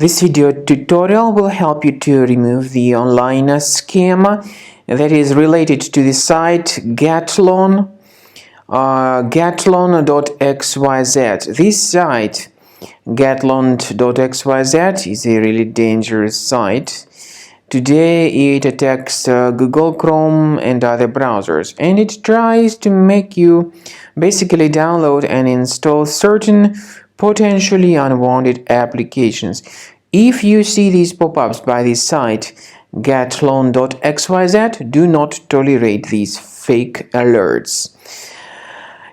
This video tutorial will help you to remove the online scam that is related to the site Gatlon.xyz. This site, Gatlon.xyz, is a really dangerous site. Today it attacks Google Chrome and other browsers, and it tries to make you basically download and install certain potentially unwanted applications. If you see these pop-ups by this site, Gatlon.xyz, do not tolerate these fake alerts.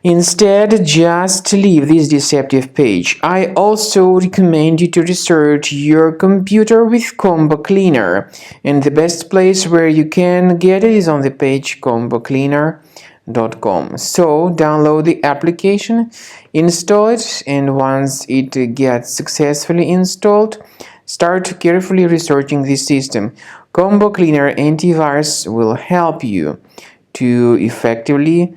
Instead, just leave this deceptive page. I also recommend you to research your computer with Combo Cleaner, and the best place where you can get it is on the page combocleaner.com. So download the application, install it, and once it gets successfully installed, start carefully researching the system. Combo Cleaner Antivirus will help you to effectively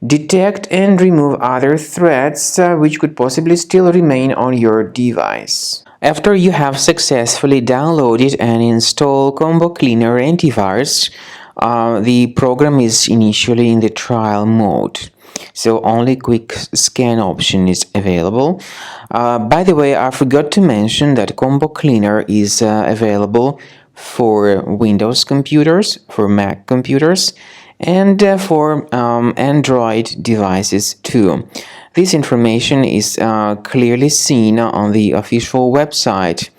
detect and remove other threats which could possibly still remain on your device. After you have successfully downloaded and installed Combo Cleaner Antivirus, the program is initially in the trial mode, so only quick scan option is available. By the way, I forgot to mention that Combo Cleaner is available for Windows computers, for Mac computers, and for Android devices too. This information is clearly seen on the official website,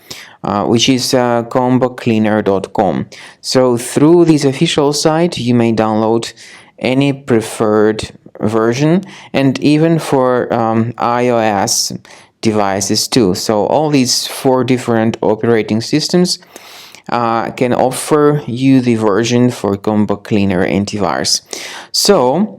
which is combocleaner.com. So through this official site, you may download any preferred version, and even for iOS devices too. So all these 4 different operating systems can offer you the version for Combo Cleaner Antivirus. So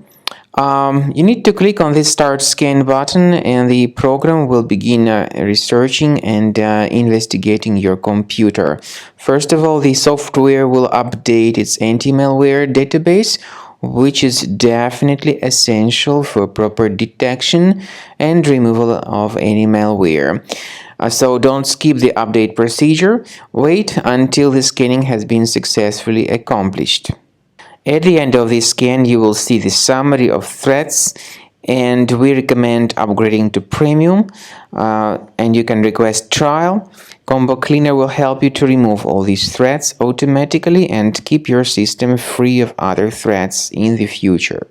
you need to click on the Start Scan button, and the program will begin researching and investigating your computer. First of all, the software will update its anti-malware database, which is definitely essential for proper detection and removal of any malware. So don't skip the update procedure. Wait until the scanning has been successfully accomplished. At the end of the scan, you will see the summary of threats, and we recommend upgrading to Premium, and you can request trial. Combo Cleaner will help you to remove all these threats automatically and keep your system free of other threats in the future.